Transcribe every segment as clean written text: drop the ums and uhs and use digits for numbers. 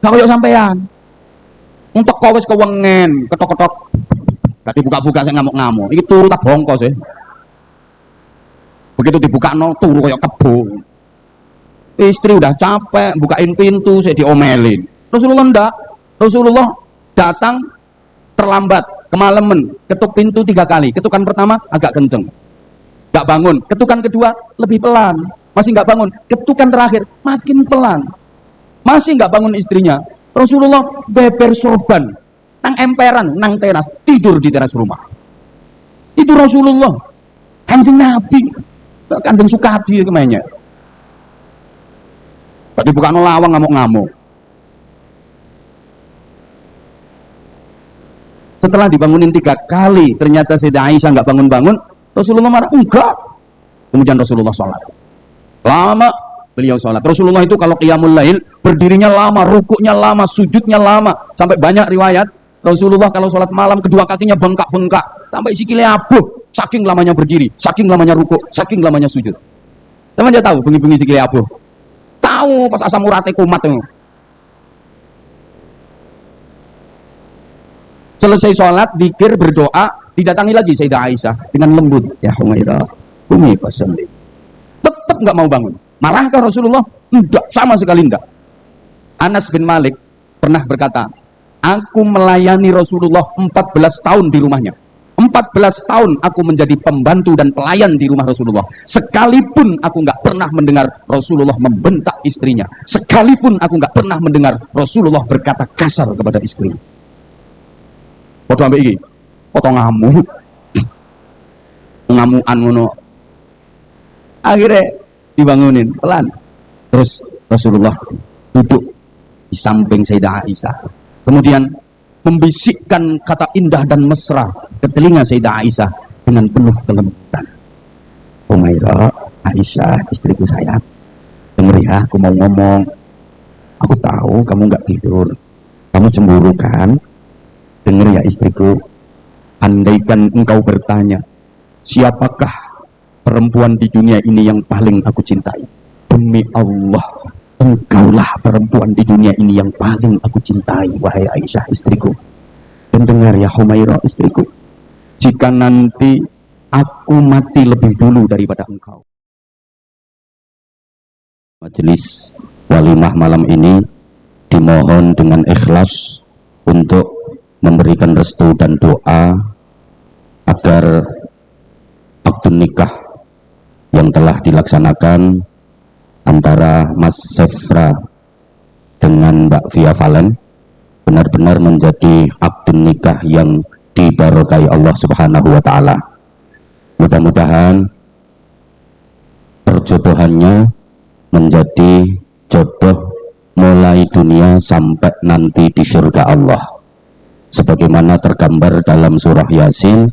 Gak koyo sampean. Untuk kau wis kewengen, ketok-ketok. Gak dibuka-buka saya ngamuk-ngamuk. Iki turu tak bongkos ya. Begitu dibuka no turu koyo kebo. Istri udah capek, bukain pintu saya diomelin. Rasulullah ndak. Rasulullah datang terlambat, kemalaman, ketuk pintu 3 kali. Ketukan pertama agak kenceng, gak bangun. Ketukan kedua lebih pelan, masih gak bangun. Ketukan terakhir makin pelan, masih gak bangun istrinya. Rasulullah beber sorban, nang emperan, nang teras, tidur di teras rumah. Itu Rasulullah, Kanjeng Nabi, Kanjeng Sukadi kemana? Tadi bukan lawang ngamuk-ngamuk. Setelah dibangunin 3 kali, ternyata Sayyidah Aisyah nggak bangun-bangun. Rasulullah marah, enggak. Kemudian Rasulullah sholat. Lama beliau sholat. Rasulullah itu kalau qiyamul lail, berdirinya lama, rukuknya lama, sujudnya lama. Sampai banyak riwayat, Rasulullah kalau sholat malam, kedua kakinya bengkak-bengkak. Sampai sikilnya abuh, saking lamanya berdiri, saking lamanya rukuk, saking lamanya sujud. Teman dia tahu, bengi-bengi sikilnya abuh. Tahu pas asam urate kumat tuh. Selesai sholat, zikir, berdoa, didatangi lagi Sayyidah Aisyah dengan lembut. Ya Humairah, kumi fasalli. Tetap nggak mau bangun. Marahkah Rasulullah? Enggak, sama sekali enggak. Anas bin Malik pernah berkata, aku melayani Rasulullah 14 tahun di rumahnya. 14 tahun aku menjadi pembantu dan pelayan di rumah Rasulullah. Sekalipun aku nggak pernah mendengar Rasulullah membentak istrinya. Sekalipun aku nggak pernah mendengar Rasulullah berkata kasar kepada istrinya. Foto ambek iki, foto ngamuk, ngamukan ngono. Akhirnya dibangunin pelan. Terus Rasulullah duduk di samping Sayyidah Aisyah. Kemudian membisikkan kata indah dan mesra ke telinga Sayyidah Aisyah dengan penuh kelembutan. Humairah, Aisyah, istriku sayang, denger ya, aku mau ngomong. Aku tahu kamu nggak tidur, kamu cemburu kan? Dengar ya istriku, andaikan engkau bertanya, siapakah perempuan di dunia ini yang paling aku cintai? Demi Allah, engkaulah perempuan di dunia ini yang paling aku cintai, wahai Aisyah istriku. Dan dengar ya Humairah istriku, jika nanti aku mati lebih dulu daripada engkau. Majelis walimah malam ini dimohon dengan ikhlas untuk memberikan restu dan doa agar akad nikah yang telah dilaksanakan antara Mas Sefra dengan Mbak Via Valen benar-benar menjadi akad nikah yang dibarokai Allah Subhanahu wa Ta'ala. Mudah-mudahan perjodohannya menjadi jodoh mulai dunia sampai nanti di surga Allah, sebagaimana tergambar dalam surah Yasin,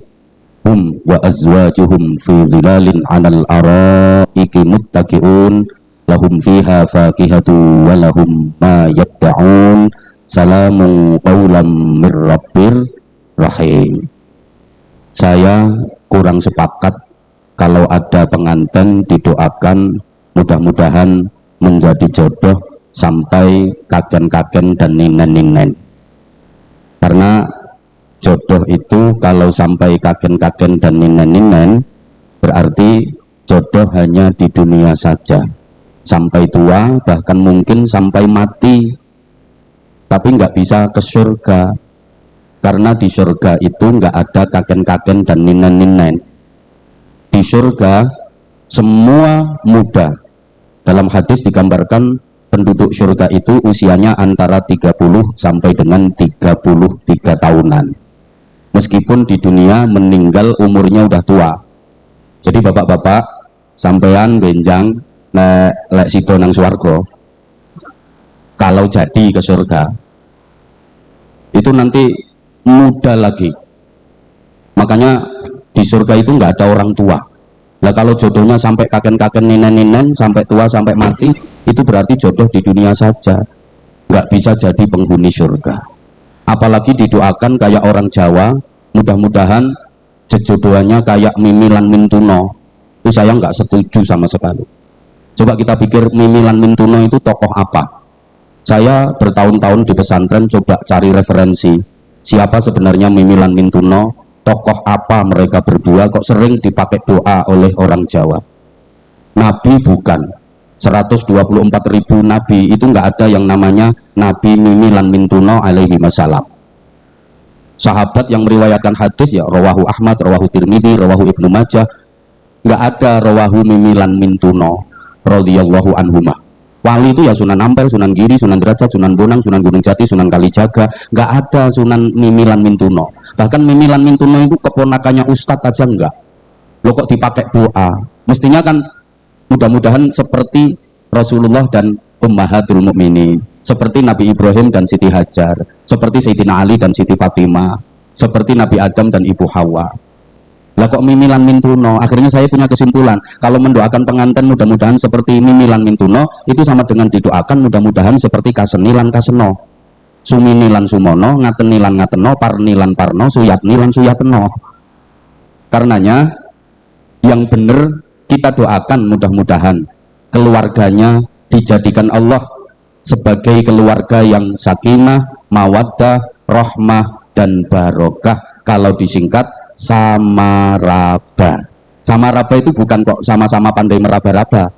hum wa azwajuhum fi dhilalin 'alal araiki muttaqi'un lahum fiha fakihatu wa lahum ma yadda'un salamun qawlam mir rabbir rahim. Saya kurang sepakat kalau ada pengantin didoakan mudah-mudahan menjadi jodoh sampai kaken-kaken dan ninen-ninen. Karena jodoh itu kalau sampai kaken-kaken dan ninen-ninen berarti jodoh hanya di dunia saja, sampai tua bahkan mungkin sampai mati, tapi nggak bisa ke surga. Karena di surga itu nggak ada kaken-kaken dan ninen-ninen. Di surga semua muda. Dalam hadis digambarkan penduduk surga itu usianya antara 30 sampai dengan 33 tahunan. Meskipun di dunia meninggal umurnya udah tua. Jadi bapak-bapak sampean benjang lek sido nang swarga, kalau jadi ke surga itu nanti muda lagi. Makanya di surga itu nggak ada orang tua. Nah kalau jodohnya sampai kakek-kakek nenen-nenen sampai tua sampai mati, itu berarti jodoh di dunia saja, nggak bisa jadi penghuni surga. Apalagi didoakan kayak orang Jawa, mudah-mudahan jodohannya kayak Mimi lan Mintuno. Itu saya nggak setuju sama sekali. Coba kita pikir Mimi lan Mintuno itu tokoh apa? Saya bertahun-tahun di pesantren coba cari referensi siapa sebenarnya Mimilan Mintuno, tokoh apa mereka berdua kok sering dipakai doa oleh orang Jawa. Nabi bukan, 124.000 nabi itu nggak ada yang namanya Nabi Mimilan Mintuno alaihi wassalam. Sahabat yang meriwayatkan hadis ya rawahu Ahmad, rawahu Tirmidzi, rawahu Ibnu Majah, nggak ada rawahu Mimilan Mintuno radhiyallahu anhuma. Wali itu ya Sunan Ampel, Sunan Giri, Sunan Derajat, Sunan Bonang, Sunan Gunung Jati, Sunan Kalijaga, nggak ada Sunan Mimilan Mintuno. Bahkan Mimilan Mintuno itu keponakannya Ustadz aja enggak. Lo kok dipakai doa? Mestinya kan mudah-mudahan seperti Rasulullah dan Ummahatul Mukminin, seperti Nabi Ibrahim dan Siti Hajar, seperti Sayyidina Ali dan Siti Fatimah, seperti Nabi Adam dan Ibu Hawa. Lah kok Mimilan Mintuno? Akhirnya saya punya kesimpulan, kalau mendoakan pengantin mudah-mudahan seperti Mimilan Mintuno itu sama dengan didoakan mudah-mudahan seperti Kasenilan Kaseno, Suminilan Sumono, Ngatenilan Ngateno, Parnilan Parno, Suyatnilan Suyateno. Karenanya yang benar kita doakan mudah-mudahan keluarganya dijadikan Allah sebagai keluarga yang sakinah, mawaddah, rahmah, dan barokah. Kalau disingkat samaraba. Samaraba itu bukan kok sama-sama pandai meraba-raba.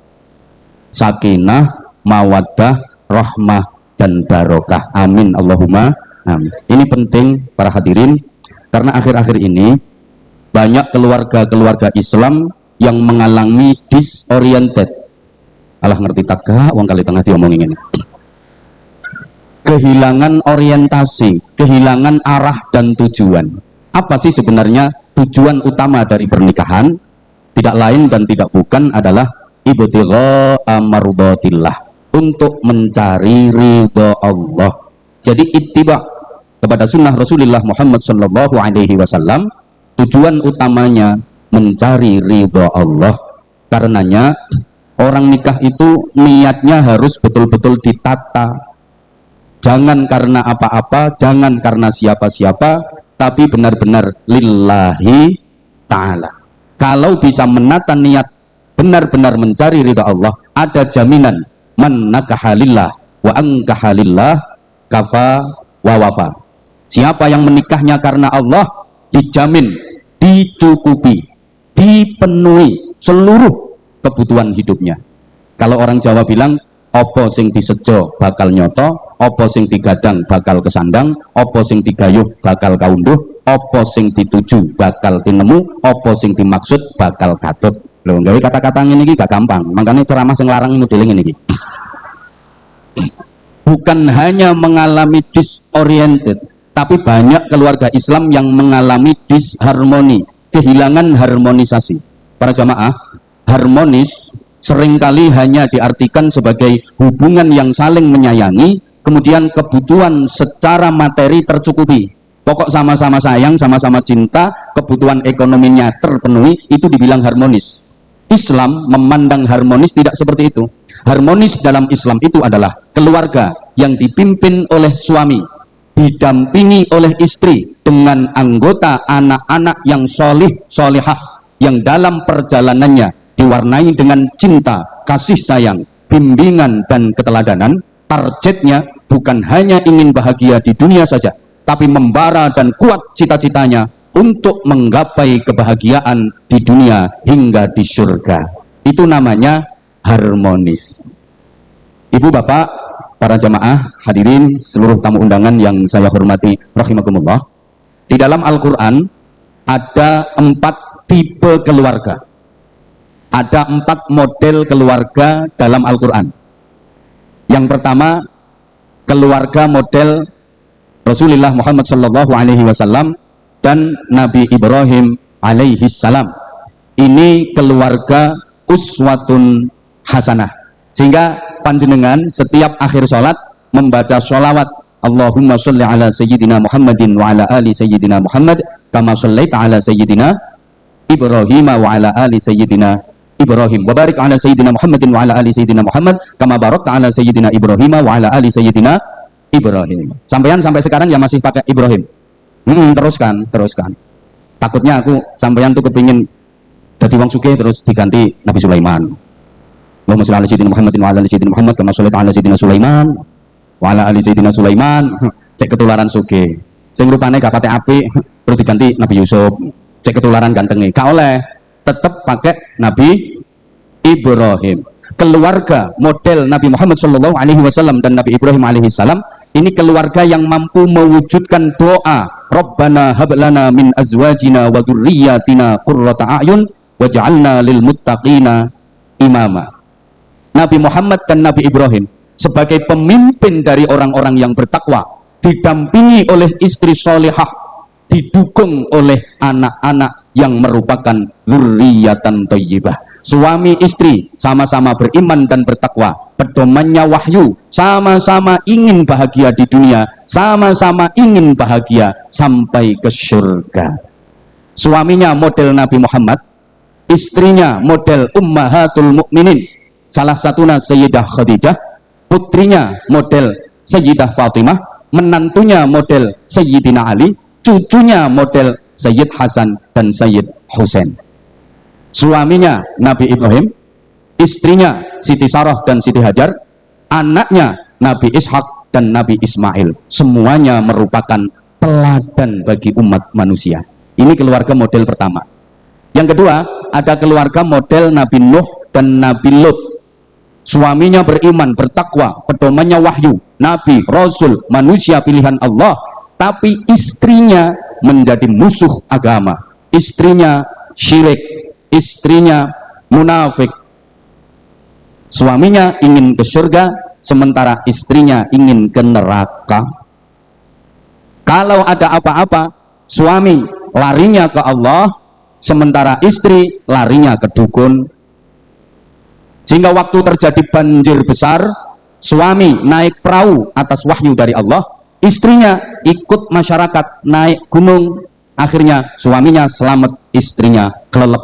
Sakinah, mawaddah, rahmah, dan barokah. Amin Allahumma amin. Ini penting para hadirin, karena akhir-akhir ini banyak keluarga-keluarga Islam yang mengalami disoriented. Alah ngerti tak gak wong kali tengah diomongin ini. Kehilangan orientasi, kehilangan arah dan tujuan. Apa sih sebenarnya tujuan utama dari pernikahan? Tidak lain dan tidak bukan adalah ibtigha'a mardatillah, untuk mencari ridho Allah. Jadi ittiba kepada sunnah Rasulullah Muhammad sallallahu alaihi wasallam, tujuan utamanya mencari ridho Allah. Karenanya orang nikah itu niatnya harus betul-betul ditata. Jangan karena apa-apa, jangan karena siapa-siapa, tapi benar-benar lillahi ta'ala. Kalau bisa menata niat benar-benar mencari ridha Allah, ada jaminan man nakahalillah wa angkahalillah kafa wa wafa. Siapa yang menikahnya karena Allah dijamin, dicukupi, dipenuhi seluruh kebutuhan hidupnya. Kalau orang Jawa bilang opo sing disejo bakal nyoto, opo sing digadang bakal kesandang, opo sing digayuh bakal kaunduh, opo sing dituju bakal tinemu, opo sing dimaksud bakal katut. Loh, gawe kata-kata ini gak gampang. Makanya ceramah sing larang modeling ini. Bukan hanya mengalami disoriented, tapi banyak keluarga Islam yang mengalami disharmoni, kehilangan harmonisasi. Para jamaah, harmonis seringkali hanya diartikan sebagai hubungan yang saling menyayangi, kemudian kebutuhan secara materi tercukupi. Pokok sama-sama sayang, sama-sama cinta, kebutuhan ekonominya terpenuhi, itu dibilang harmonis. Islam memandang harmonis tidak seperti itu. Harmonis dalam Islam itu adalah keluarga yang dipimpin oleh suami, didampingi oleh istri, dengan anggota anak-anak yang solih, solihah, yang dalam perjalanannya diwarnai dengan cinta, kasih sayang, bimbingan, dan keteladanan. Targetnya bukan hanya ingin bahagia di dunia saja, tapi membara dan kuat cita-citanya untuk menggapai kebahagiaan di dunia hingga di surga. Itu namanya harmonis. Ibu bapak, para jamaah, hadirin, seluruh tamu undangan yang saya hormati rahimakumullah, di dalam Al-Quran ada 4 tipe keluarga. Ada 4 model keluarga dalam Al-Quran. Yang pertama, keluarga model Rasulullah Muhammad sallallahu alaihi wasallam dan Nabi Ibrahim alaihi salam. Ini keluarga uswatun hasanah. Sehingga panjenengan setiap akhir sholat membaca sholawat Allahumma sholli ala sayyidina Muhammadin wa ala ali sayyidina Muhammad kama shollaita ala sayyidina Ibrahim wa ala ali sayyidina Ibrahim wa barik ala sayyidina Muhammadin wa ala ali sayyidina Muhammad kama barakta ala sayyidina Ibrahim wa ala ali sayyidina Ibrahim. Sampai sekarang ya masih pakai Ibrahim. Teruskan. Takutnya aku sampean tuh kepingin jadi wong sugih terus diganti Nabi Sulaiman. Allahumma sholli ala sayyidina Muhammadin wa ala ali sayyidina Muhammad kama shollaita ala sayyidina Sulaiman. Wala ali Sayyidina Sulaiman, cek ketularan suge. Sing rupane gak pate apik, perlu diganti Nabi Yusuf. Cek ketularan gantenge. Gak oleh, tetep pakai Nabi Ibrahim. Keluarga model Nabi Muhammad Shallallahu Alaihi Wasallam dan Nabi Ibrahim Alaihi Salam ini keluarga yang mampu mewujudkan doa Rabbana hablana min azwajina wa dzurriyyatina qurrata a'yun waj'alna lil muttaqina imama. Nabi Muhammad dan Nabi Ibrahim sebagai pemimpin dari orang-orang yang bertakwa, didampingi oleh istri solehah, didukung oleh anak-anak yang merupakan dzurriyyatan thayyibah. Suami istri sama-sama beriman dan bertakwa, pedomannya wahyu, sama-sama ingin bahagia di dunia, sama-sama ingin bahagia sampai ke surga. Suaminya model Nabi Muhammad, istrinya model Ummahatul Mukminin, salah satunya Sayyidah Khadijah, putrinya model Sayyidah Fatimah, menantunya model Sayyidina Ali, cucunya model Sayyid Hasan dan Sayyid Husain. Suaminya Nabi Ibrahim, istrinya Siti Sarah dan Siti Hajar, anaknya Nabi Ishak dan Nabi Ismail. Semuanya merupakan teladan bagi umat manusia. Ini keluarga model pertama. Yang kedua, ada keluarga model Nabi Nuh dan Nabi Lut. Suaminya beriman, bertakwa, pedomannya wahyu, Nabi, Rasul, manusia pilihan Allah. Tapi istrinya menjadi musuh agama. Istrinya syirik, istrinya munafik. Suaminya ingin ke surga, sementara istrinya ingin ke neraka. Kalau ada apa-apa, suami larinya ke Allah, sementara istri larinya ke dukun. Sehingga waktu terjadi banjir besar, suami naik perahu atas wahyu dari Allah, istrinya ikut masyarakat naik gunung. Akhirnya suaminya selamat, istrinya kelelep.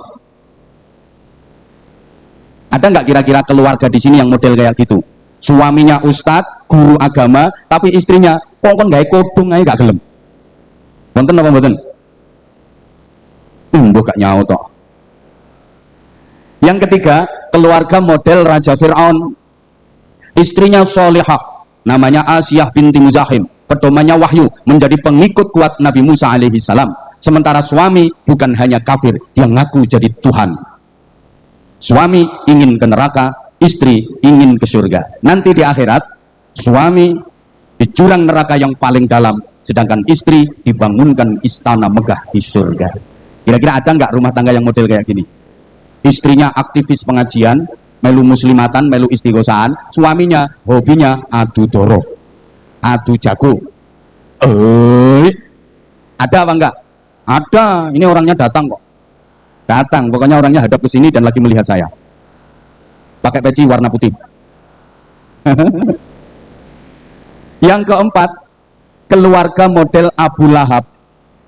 Ada nggak kira-kira keluarga di sini yang model kayak gitu? Suaminya ustadz, guru agama, tapi istrinya kongkon gak kodong aja gak gelem. Wonten apa mboten? Mbok gak nyaut toh. Yang ketiga, keluarga model Raja Fir'aun. Istrinya solihah, namanya Asiyah binti Muzahim, pedomannya wahyu, menjadi pengikut kuat Nabi Musa alaihi salam. Sementara suami bukan hanya kafir, dia ngaku jadi Tuhan. Suami ingin ke neraka, istri ingin ke surga. Nanti di akhirat, suami di jurang neraka yang paling dalam, sedangkan istri dibangunkan istana megah di surga. Kira-kira ada nggak rumah tangga yang model kayak gini? Istrinya aktivis pengajian, melu muslimatan, melu istighosaan, suaminya hobinya adu doro, adu jago. Ada apa enggak? Ada, ini orangnya datang kok. Datang, pokoknya orangnya hadap ke sini dan lagi melihat saya. Pakai peci warna putih. Yang keempat, keluarga model Abu Lahab.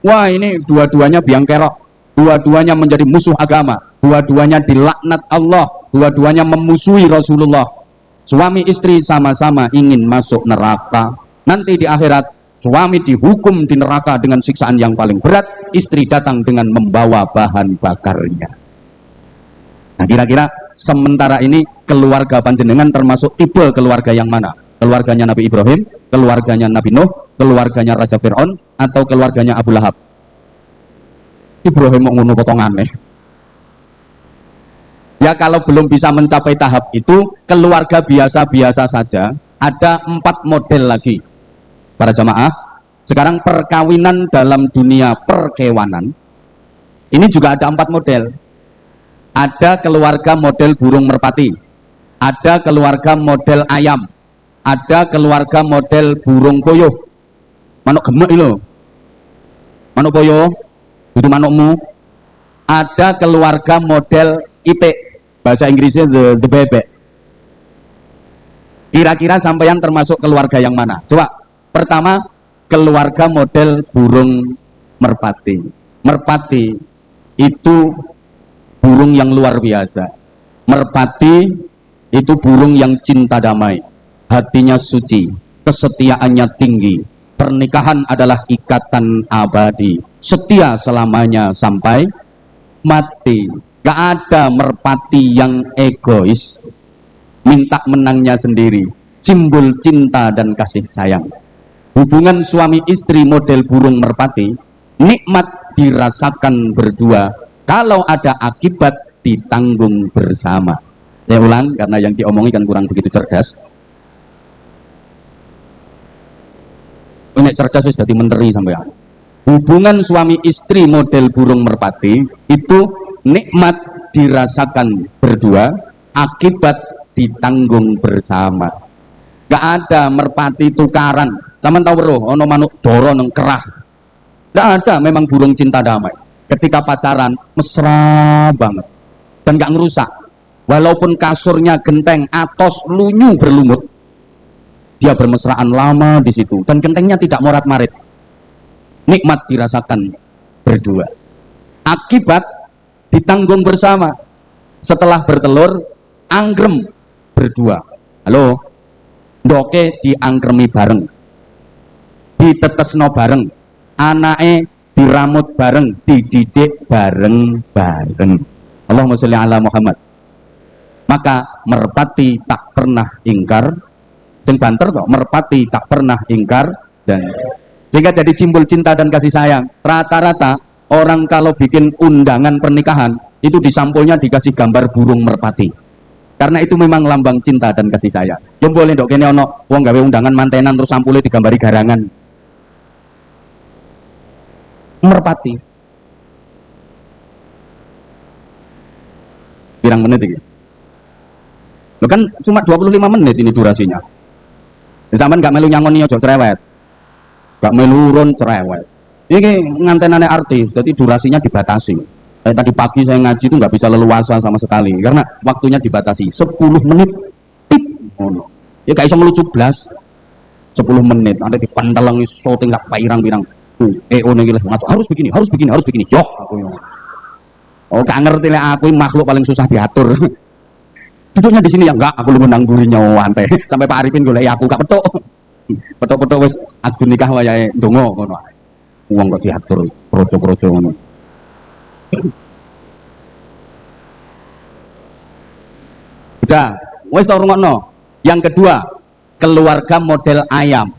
Wah, ini dua-duanya biang kerok. Dua-duanya menjadi musuh agama. Dua-duanya dilaknat Allah. Dua-duanya memusuhi Rasulullah. Suami istri sama-sama ingin masuk neraka. Nanti di akhirat, suami dihukum di neraka dengan siksaan yang paling berat, istri datang dengan membawa bahan bakarnya. Nah, kira-kira sementara ini keluarga panjenengan termasuk tipe keluarga yang mana? Keluarganya Nabi Ibrahim, keluarganya Nabi Nuh, keluarganya Raja Fir'aun, atau keluarganya Abu Lahab? Ibrahim mau ngono potongane. Ya, kalau belum bisa mencapai tahap itu, keluarga biasa-biasa saja. Ada 4 model lagi. Para jamaah, sekarang perkawinan dalam dunia perkewanan ini juga ada 4 model. Ada keluarga model burung merpati, ada keluarga model ayam, ada keluarga model burung puyuh. Manuk gemek itu, manuk puyuh, itu manukmu. Ada keluarga model itik, bahasa Inggrisnya the bebek. Kira-kira sampeyan termasuk keluarga yang mana? Coba. Pertama, keluarga model burung merpati. Merpati itu burung yang luar biasa. Merpati itu burung yang cinta damai, hatinya suci, kesetiaannya tinggi. Pernikahan adalah ikatan abadi, setia selamanya sampai mati. Gak ada merpati yang egois, minta menangnya sendiri. simbol cinta dan kasih sayang. Hubungan suami istri model burung merpati, nikmat dirasakan berdua, kalau ada akibat ditanggung bersama. Saya ulang karena yang diomongi kan kurang begitu cerdas. Ini cerdas sudah jadi menteri sampai ya. Hubungan suami istri model burung merpati itu nikmat dirasakan berdua, akibat ditanggung bersama. Gak ada merpati tukaran. Taman tahu roh, ono manuk doro neng kerah. Gak ada, memang burung cinta damai. Ketika pacaran mesra banget dan gak ngerusak. Walaupun kasurnya genteng, atos lunyu berlumut, dia bermesraan lama di situ dan gentengnya tidak morat-marit. Nikmat dirasakan berdua. Akibat ditanggung bersama. Setelah bertelur, anggrem berdua. Halo, doke dianggremi bareng, ditetesno bareng, anake diramut bareng, dididik bareng-bareng. Allahumma sholli ala Muhammad. Maka merpati tak pernah ingkar, sing banter kok, merpati tak pernah ingkar, dan sehingga jadi simbol cinta dan kasih sayang. Rata-rata orang kalau bikin undangan pernikahan itu di sampulnya dikasih gambar burung merpati, karena itu memang lambang cinta dan kasih sayang. Yang boleh dok kene ono wong gawe undangan mantenan terus sampulnya digambari garangan merpati. Pirang menit iki? Lo kan cuma 25 menit ini durasinya. Zaman gak melu nyangoni ojo cerewet, gak melu urun cerewet. Ini ngantenane artis, jadi durasinya dibatasi. Tadi pagi saya ngaji itu nggak bisa leluasa sama sekali karena waktunya dibatasi 10 menit. Ya gak iso ngelucublas 10 menit. Nanti dipantelengi syuting gak pirang-pirang. Harus begini, harus begini, harus begini. Yoh, aku yo. Oh, gak ngerti lah, aku makhluk paling susah diatur. Duduknya di sini ya enggak, aku lu menang burinya wante. Sampai Pak Arifin golek aku gak petuk. Petuk-petuk wis adu nikah wayahe ndonga ngono ae. Wong kok diatur kroco-kroco ngono. Udah, wis tau rungokno. Yang kedua, keluarga model ayam.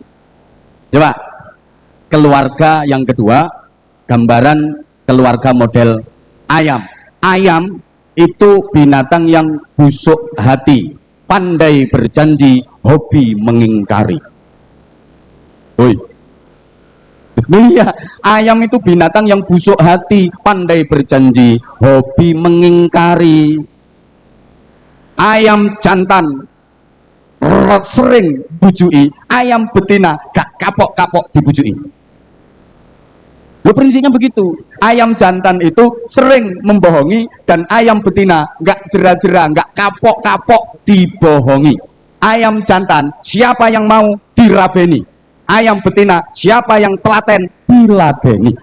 Coba. Keluarga yang kedua, gambaran keluarga model ayam. Ayam itu binatang yang busuk hati, pandai berjanji, hobi mengingkari. Woi. Iya, ayam itu binatang yang busuk hati, pandai berjanji, hobi mengingkari. Ayam jantan sering bujui, ayam betina gak kapok-kapok dibujui. Lo prinsipnya begitu. Ayam jantan itu sering membohongi dan ayam betina gak jera-jera, gak kapok-kapok dibohongi. Ayam jantan siapa yang mau dirabeni, ayam betina siapa yang telaten diladeni.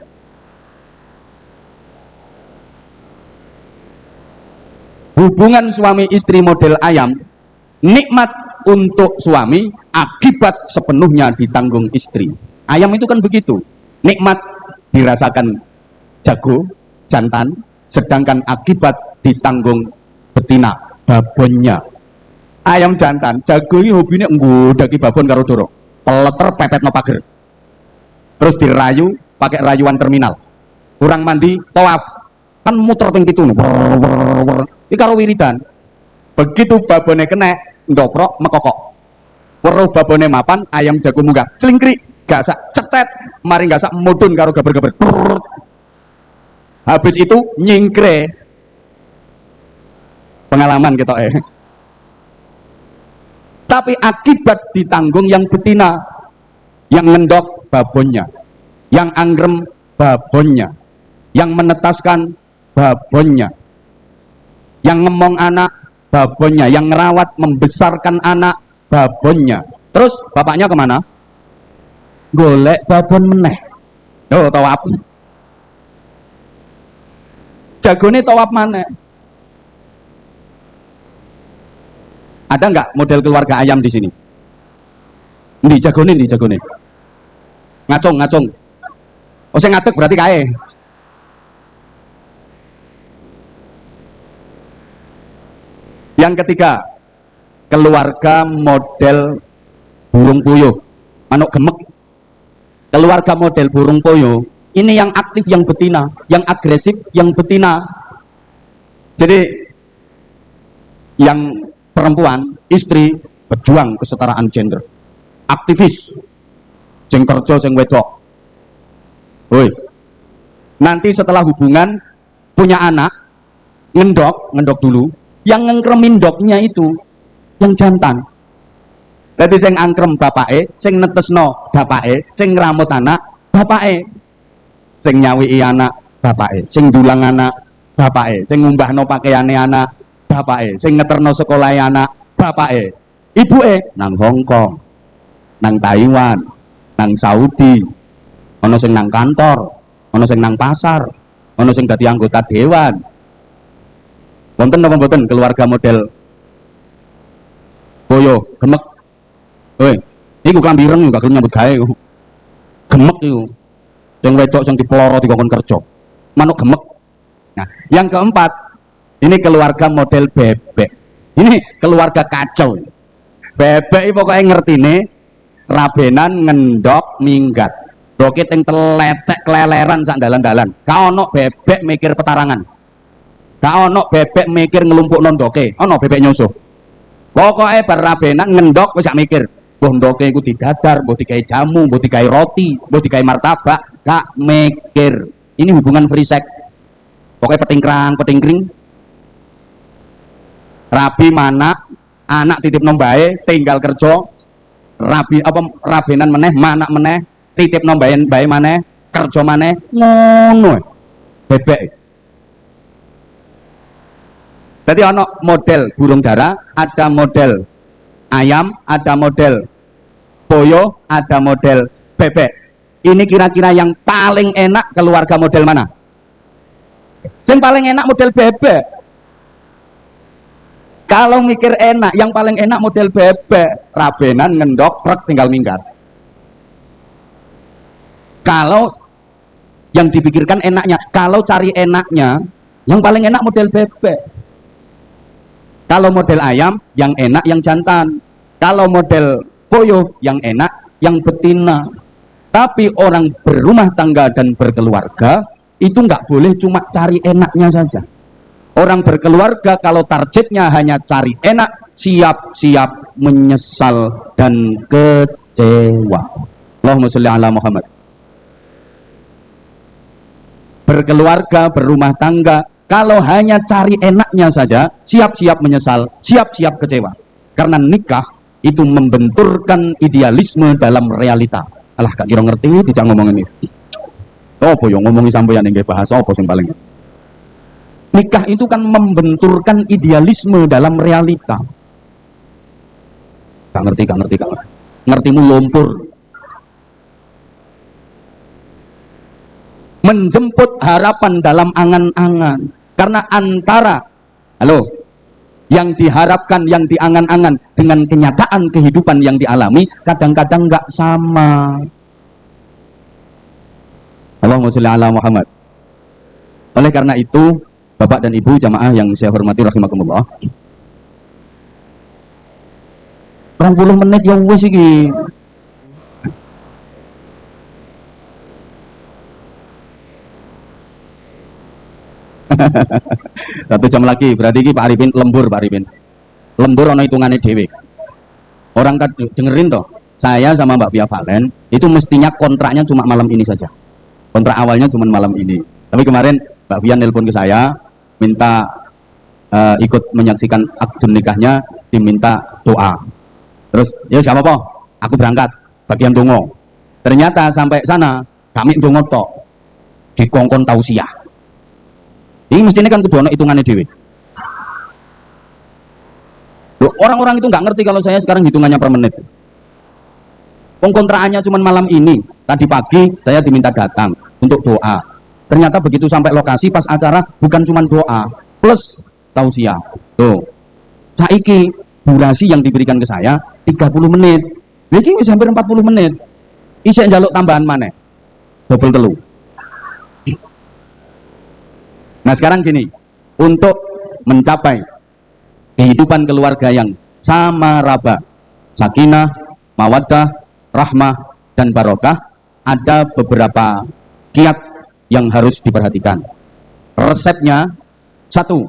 Hubungan suami istri model ayam, nikmat untuk suami, akibat sepenuhnya ditanggung istri. Ayam itu kan begitu, nikmat dirasakan jago jantan, sedangkan akibat ditanggung betina babonnya. Ayam jantan jago ini hobinya nggodaki babon karo doro, peleter pepet no pager, terus dirayu pakai rayuan terminal, kurang mandi tawaf kan muter ping 7 iki karo wiridan. Begitu babone kena ndoprok mekokok, weruh babone mapan, ayam jago munggah celingkrik gak sak cetet, mari gak sak mudun karo gaber-gaber. Habis itu nyingkre. Pengalaman kita Tapi akibat ditanggung yang betina, yang ngendok babonnya, yang anggrem babonnya, yang menetaskan babonnya, yang ngemong anak babonnya, yang ngerawat membesarkan anak babonnya. Terus bapaknya kemana? Golek babon meneh. Oh, tawaf. Jagone tawaf mana? Ada nggak model keluarga ayam di sini? Ndi jagone, ndi jagone? Ngacung, ngacung. Oh, saya ngatek berarti kae. Yang ketiga, keluarga model burung puyuh, manuk gemek. Keluarga model burung puyuh ini yang aktif yang betina, yang agresif yang betina. Jadi yang perempuan, istri berjuang kesetaraan gender, aktivis, sing kerja sing wedok. Woi, nanti setelah hubungan punya anak, ngendok dulu, yang ngengkremin doknya itu yang jantan. Berarti sing angkrem bapake, sing netesno bapake, sing ngramut anak bapake, sing nyawiki anak bapake, sing dulang anak bapake, sing ngumbahno pakaiane anak bapake, sing ngeterno sekolahe anak bapake. Ibuke nang Hong Kong, nang Taiwan, nang Saudi, ana sing nang kantor, ana sing nang pasar, ana sing dadi anggota dewan. Wonten napa mboten keluarga model boyo gemek? Woi, iku klambi ireng gak gelem nyambut gawe. Gemek iku. Sing wedok sing dipeloro dikon kerja. Manuk gemek. Nah, yang keempat, ini keluarga model bebek. Ini keluarga kacau. Bebek iki pokoke ngertine rabenan ngendok minggat. Roket yang teletek keleleran sak dalan-dalan. Ka ono bebek mikir petarangan. Ka ono bebek mikir ngelumpuk nondoke. Ono bebek nyusuh. Pokoknya berabenan ngendok wis sak mikir. Mbah ndoke iku didadar, mbah digawe jamu, mbah digawe roti, mbah digawe martabak, gak mikir. Ini hubungan free sex. Pokoknya petingkring. Rabi mana anak titip nombae tinggal kerja. Rabi apa rabenan meneh, manak meneh, titip nombae bae maneh, kerja maneh, ngono. Bebek. Jadi ono model burung dara, ada model ayam, ada model boyo, ada model bebek. Ini kira-kira yang paling enak keluarga model mana? Yang paling enak model bebek. Kalau mikir enak, yang paling enak model bebek. Rabenan, ngendok, prek, tinggal minggat. Kalau yang dipikirkan enaknya, kalau cari enaknya, yang paling enak model bebek. Kalau model ayam, yang enak yang jantan. Kalau model boyo, yang enak yang betina. Tapi orang berumah tangga dan berkeluarga itu nggak boleh cuma cari enaknya saja. Orang berkeluarga kalau targetnya hanya cari enak, siap-siap menyesal dan kecewa. Allahumma sholli ala Muhammad. Berkeluarga, berumah tangga, kalau hanya cari enaknya saja, siap-siap menyesal, siap-siap kecewa. Karena nikah itu membenturkan idealisme dalam realita. Alah, gak kira ngerti, tidak ngomong ini. Oh, boyong ngomongi sampeyan yang bahasa apa sing paling. Nikah itu kan membenturkan idealisme dalam realita. Gak ngerti. Ngertimu lumpur. Menjemput harapan dalam angan-angan. Karena antara yang diharapkan, yang diangan-angan dengan kenyataan kehidupan yang dialami kadang-kadang nggak sama. Allahumma sholli ala Muhammad. Oleh karena itu, Bapak dan Ibu jamaah yang saya hormati rahimakumullah, 20 menit ya wis iki. Satu jam lagi, berarti ini Pak Arifin lembur, Pak Arifin. Lembur ono hitungannya dewe. Orang kan dengerin toh, saya sama Mbak Via Valen itu mestinya kontraknya cuma malam ini saja. Kontrak awalnya cuma malam ini. Tapi kemarin Mbak Via nelpon ke saya, minta ikut menyaksikan akad nikahnya, diminta doa. Terus, ya siapa apa? Aku berangkat, bagian dongo. Ternyata sampai sana, kami dongo tok. Dikongkon tausiah. Ini mestinya kan kudu ono hitungannya dewe. Orang-orang itu nggak ngerti kalau saya sekarang hitungannya per menit. Kontraannya cuma malam ini. Tadi pagi saya diminta datang untuk doa. Ternyata begitu sampai lokasi pas acara bukan cuma doa plus tausiah. Tuh. Saiki durasi yang diberikan ke saya 30 menit. Ini wis hampir 40 menit. Isek njaluk tambahan mana? Double telu. Nah sekarang gini, untuk mencapai kehidupan keluarga yang sama raba, sakinah, mawaddah, rahmah, dan barokah, ada beberapa kiat yang harus diperhatikan. Resepnya, satu,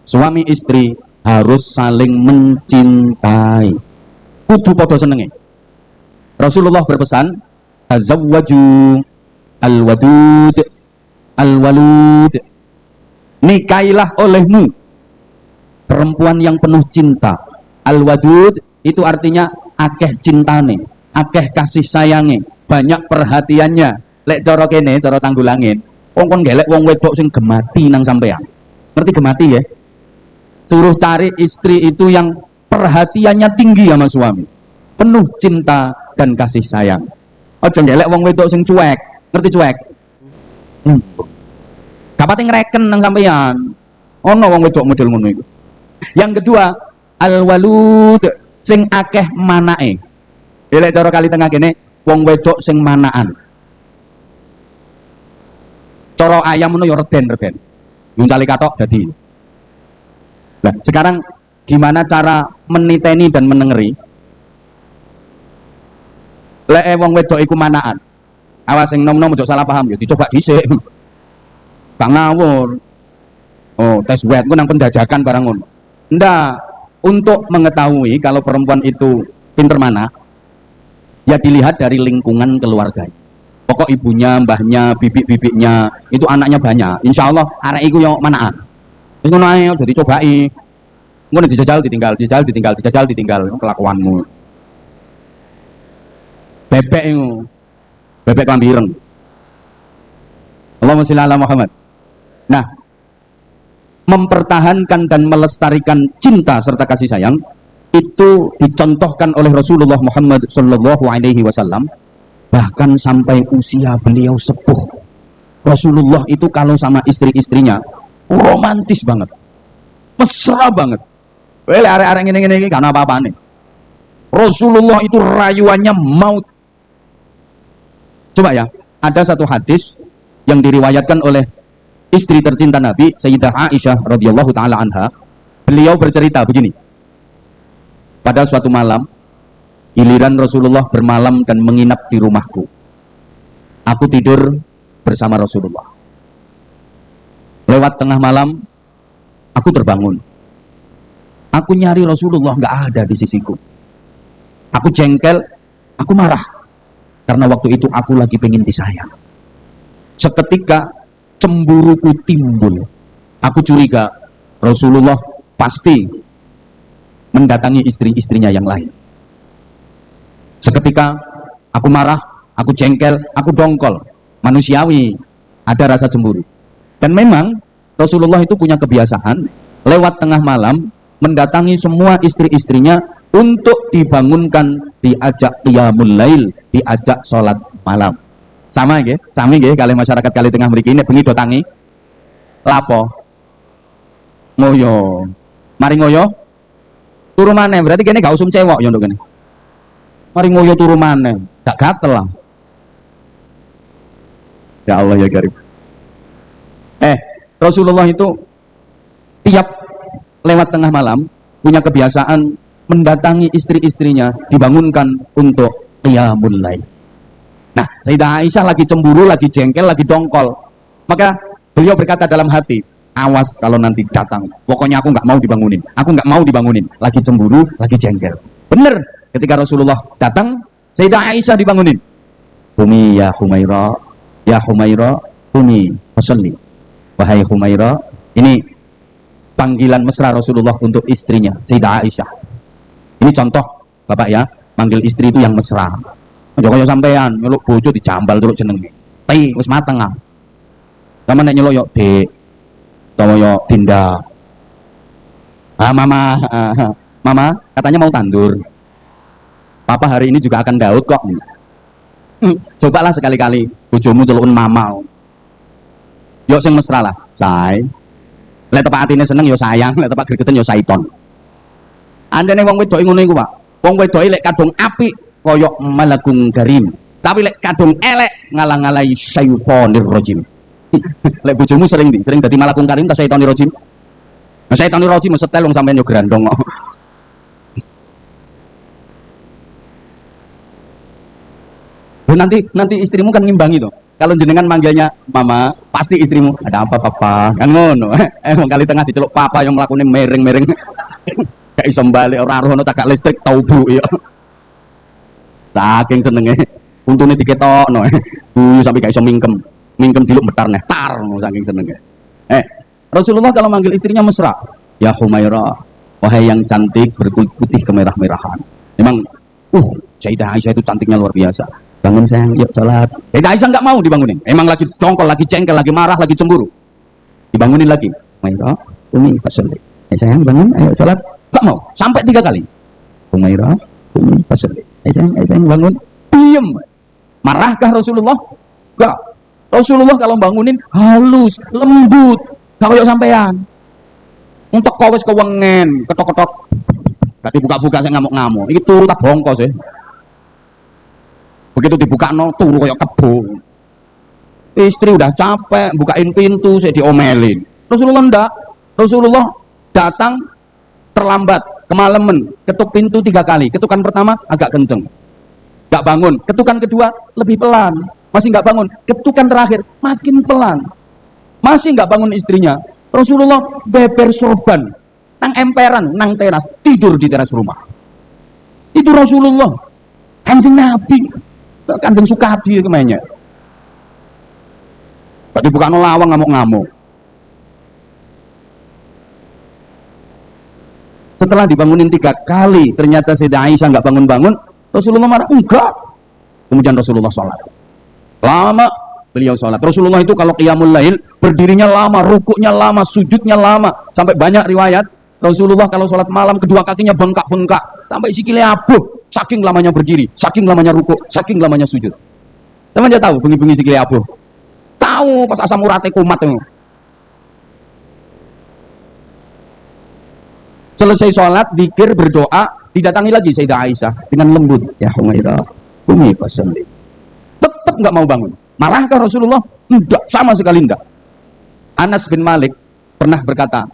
suami istri harus saling mencintai. Kudu podo senenge. Rasulullah berpesan, tazawwaju al-wadud al-walud. Nikailah olehmu perempuan yang penuh cinta. Al-wadud itu artinya akeh cintane, akeh kasih sayange, banyak perhatiannya. Lek cara kene, cara Tanggulangin, kon gelek wong wedok sing gemati nang sampean. Ngerti gemati ya? Suruh cari istri itu yang perhatiannya tinggi sama suami, penuh cinta dan kasih sayang. Aja gelek wong wedok sing cuek. Ngerti cuek? Kapate ngreken nang sampean. Ono wong wedok model ngono iku. Yang kedua, al-walud, sing akeh manake. Lek cara kali tengah kene, wong wedok sing manaan. Cara ayam ngono ya reden-reden. Nguncali katok dadi. Nah, sekarang gimana cara meniteni dan menengeri? Lek wong wedok iku manaan. Awas sing nom-nom ojo salah paham ya, dicoba dhisik. Gak ngawur. Oh, tes wet ku nang penjajakan barang ngono. Ndak, untuk mengetahui kalau perempuan itu pinter mana, ya dilihat dari lingkungan keluarganya. Pokok ibunya, mbahnya, bibik-bibiknya, itu anaknya banyak. Insya Allah arek iku yo manaan. Wis ngono ae aja dicobai. Ngono dijajal ditinggal, dijajal ditinggal kelakuanmu. Bebek iku. Bebek kambireng. Allahumma sholli ala Muhammad. Nah, mempertahankan dan melestarikan cinta serta kasih sayang itu dicontohkan oleh Rasulullah Muhammad Sallallahu Alaihi Wasallam. Bahkan sampai usia beliau sepuh, Rasulullah itu kalau sama istri-istrinya romantis banget, mesra banget. Well, arek-arek ngene-ngene iki gak ana apa-apane. Rasulullah itu rayuannya maut. Coba ya, ada satu hadis yang diriwayatkan oleh istri tercinta Nabi, Sayyidah Aisyah radhiyallahu taala anha. Beliau bercerita begini. Pada suatu malam, giliran Rasulullah bermalam dan menginap di rumahku. Aku tidur bersama Rasulullah. Lewat tengah malam, aku terbangun. Aku nyari Rasulullah, nggak ada di sisiku. Aku jengkel, aku marah. Karena waktu itu aku lagi pengen disayang. Seketika cemburuku timbul. Aku curiga Rasulullah pasti mendatangi istri-istrinya yang lain. Seketika aku marah, aku jengkel, aku dongkol. Manusiawi, ada rasa cemburu. Dan memang Rasulullah itu punya kebiasaan lewat tengah malam mendatangi semua istri-istrinya untuk dibangunkan, diajak qiyamul lail, diajak sholat malam. Sama nggih, sami nggih kali masyarakat kali tengah mriki nek bengi do tangi lapo ngoyo. Mari ngoyo turu maneh, berarti kene gak usum cewek ya nduk kene. Mari ngoyo turu maneh, gak gatel lah. Ya Allah ya Karim. Rasulullah itu tiap lewat tengah malam punya kebiasaan mendatangi istri-istrinya, dibangunkan untuk qiyamul lail. Nah, Sayyidah Aisyah lagi cemburu, lagi jengkel, lagi dongkol. Maka beliau berkata dalam hati, awas kalau nanti datang. Pokoknya aku nggak mau dibangunin. Aku nggak mau dibangunin. Lagi cemburu, lagi jengkel. Bener. Ketika Rasulullah datang, Sayyidah Aisyah dibangunin. Humi ya Humaira, ya Humaira, humi fasalli. Wahai Humaira, ini panggilan mesra Rasulullah untuk istrinya, Sayyidah Aisyah. Ini contoh, Bapak ya, manggil istri itu yang mesra. Aja kaya sampean nyeluk bojo dijambal terus jenenge. Tapi wis mateng ah. Sama nek nyeluk yo Dik, utawa yo Dinda. Mama, Mama katanya mau tandur. Papa hari ini juga akan daud kok. Cobalah sekali-kali bojomu celukun mama. Yo sing mesra lah, say. Lek tepak atine seneng yo sayang, lek tepak gregeten yo saiton. Anjane wong wedok ngono iku, Pak. Wong wedok lek kadung apik koyok malakung karim, tapi lek kadung elek ngalang-alai syaitonir rajim. Lek bojomu sering dadi malakung karim ta syaitonir rajim? Nah, syaitonir rajim setel wong sampean yo grandong kok. Nanti istrimu kan ngimbangi tuh. Kalau jenengan manggilnya mama, pasti istrimu ada apa papa, kan ngono. Kali tengah diceluk papa yang melakukan mereng-mereng. Kayak iso balik ora rono cakak listrik tau bu ya. Saking senenge. Untune diketokno. Sampai gak iso mingkem. Mingkem diluk metar neh tar saking senenge. Rasulullah kalau manggil istrinya mesra. Ya Humairah, wahai yang cantik berkulit putih kemerah-merahan. Memang Sayyidah Aisyah itu cantiknya luar biasa. Bangun sayang, yuk sholat. Sayyidah Aisyah nggak mau dibangunin. Emang lagi dongkol, lagi cengkel, lagi marah, lagi cemburu. Dibangunin lagi. Humairah, Umi, fasolli. Sayang bangun, ayo sholat. Gak mau, sampai 3 kali. Humairah, Umi, fasolli. Sayang bangun. Diem. Marahkah Rasulullah? Gak. Rasulullah kalau bangunin halus, lembut. Gak kayak sampean. Untuk kawes kewengen, ketok-ketok. Gak dibuka-buka saya ngamuk-ngamuk. Ini turu tak bongkos ya. Begitu dibuka no turu kayak kebo. Istri udah capek bukain pintu saya diomelin. Rasulullah enggak. Rasulullah datang terlambat kemalaman, ketuk pintu 3 kali. Ketukan pertama agak kenceng, nggak bangun. Ketukan kedua lebih pelan, masih nggak bangun. Ketukan terakhir makin pelan, masih nggak bangun istrinya. Rasulullah beber sorban nang emperan nang teras, tidur di teras rumah. Itu Rasulullah, Kanjeng Nabi. Kanjeng Sukadi kemana? Pak dibuka lawang ngamuk-ngamuk. Setelah dibangunin 3 kali, ternyata Sayyidah Aisyah nggak bangun-bangun. Rasulullah marah, enggak. Kemudian Rasulullah sholat. Lama beliau sholat. Rasulullah itu kalau qiyamul lail berdirinya lama, rukuknya lama, sujudnya lama. Sampai banyak riwayat Rasulullah kalau sholat malam kedua kakinya bengkak-bengkak sampai sikilnya abuh. Saking lamanya berdiri, saking lamanya rukuk, saking lamanya sujud. Teman dia tahu bengi-bengi sikile abuh. Tahu pas asam urate kumat itu. Selesai sholat, zikir, berdoa, didatangi lagi Sayyidah Aisyah dengan lembut. Ya Humairah, Umi fasolli. Tetap nggak mau bangun. Marahkah Rasulullah? Enggak, sama sekali enggak. Anas bin Malik pernah berkata,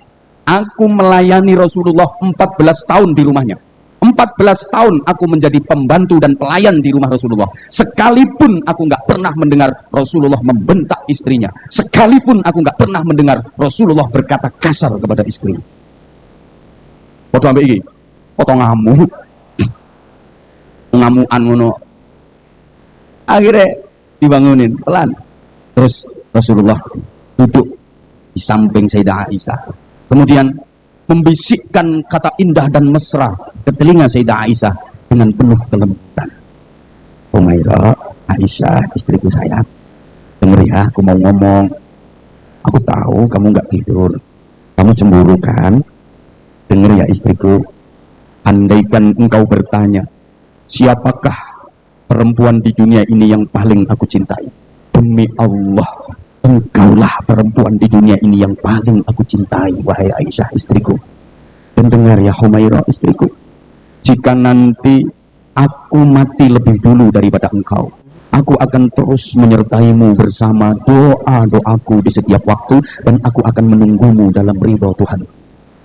aku melayani Rasulullah 14 tahun di rumahnya. 14 tahun aku menjadi pembantu dan pelayan di rumah Rasulullah. Sekalipun aku nggak pernah mendengar Rasulullah membentak istrinya. Sekalipun aku nggak pernah mendengar Rasulullah berkata kasar kepada istrinya. Foto ambil ini, foto ngamuk, ngamuan ngono. Akhirnya dibangunin pelan. Terus Rasulullah duduk di samping Sayyidah Aisyah. Kemudian membisikkan kata indah dan mesra ke telinga Sayyidah Aisyah dengan penuh kelembutan. Humairah, Aisyah, istriku sayang, dengar ya, aku mau ngomong. Aku tahu kamu nggak tidur, kamu cemburu kan? Dengar ya istriku, andaikan engkau bertanya, siapakah perempuan di dunia ini yang paling aku cintai? Demi Allah, engkaulah perempuan di dunia ini yang paling aku cintai, wahai Aisyah istriku. Dan dengar ya Humairah istriku, jika nanti aku mati lebih dulu daripada engkau, aku akan terus menyertaimu bersama doa-doaku di setiap waktu, dan aku akan menunggumu dalam ridha Tuhan.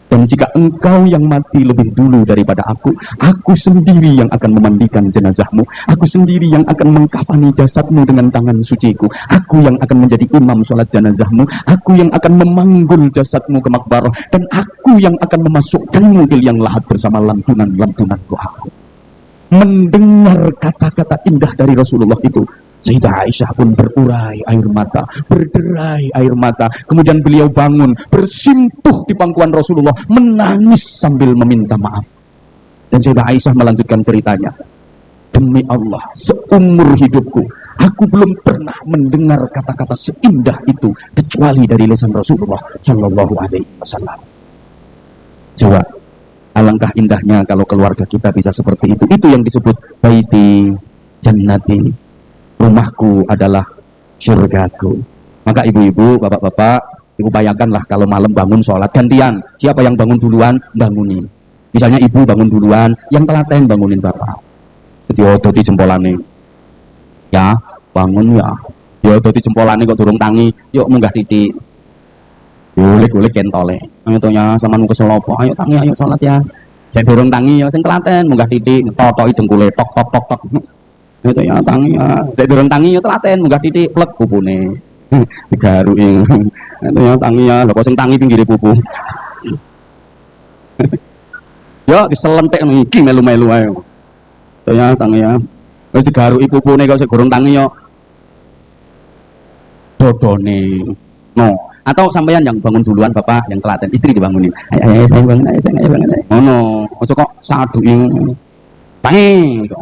Dan jika engkau yang mati lebih dulu daripada aku sendiri yang akan memandikan jenazahmu, aku sendiri yang akan mengkafani jasadmu dengan tangan suciku, aku yang akan menjadi imam sholat jenazahmu, aku yang akan memanggul jasadmu ke makbarah, dan aku yang akan memasukkanmu ke liang lahat bersama lantunan-lantunan doaku. Mendengar kata-kata indah dari Rasulullah itu, Sayyidah Aisyah pun berurai air mata, berderai air mata. Kemudian beliau bangun, bersimpuh di pangkuan Rasulullah, menangis sambil meminta maaf. Dan Sayyidah Aisyah melanjutkan ceritanya, demi Allah, seumur hidupku aku belum pernah mendengar kata-kata seindah itu kecuali dari lisan Rasulullah Shallallahu Alaihi Wasallam. Coba, alangkah indahnya kalau keluarga kita bisa seperti itu. Itu yang disebut baiti jannati. Rumahku adalah surgaku. Maka ibu-ibu, bapak-bapak, upayakanlah kalau malam bangun sholat gantian. Siapa yang bangun duluan, bangunin. Misalnya ibu bangun duluan, yang telaten bangunin bapak. Jadi doti jempolane. Ya, bangun ya. Ya doti jempolane kok durung tangi. Yuk munggah titik. Golek-golek kentole. Ayo tonya sama nunggu selopo. Ayo tangi, ayo sholat ya. Saya durung tangi ya, sing telaten munggah titik. Totoki dengkule tok tok tok tok. Itu ya tangi ya. Saya durung tangi ya telaten munggah titik plek pupune. Digaruki. Itu ya tangi ya, lho kok sing tangi pinggire pupu. Ya diselentik iki melu-melu ae. Itu ya tangi ya. Wis digaruki pupune kok sik durung tangi ya. Dodone. No. Atau sampeyan yang bangun duluan bapak yang telaten istri dibangunin. Ayo saya bangun, ayo saya bangun. Oh no, ojo kok saduki. Tangi kok.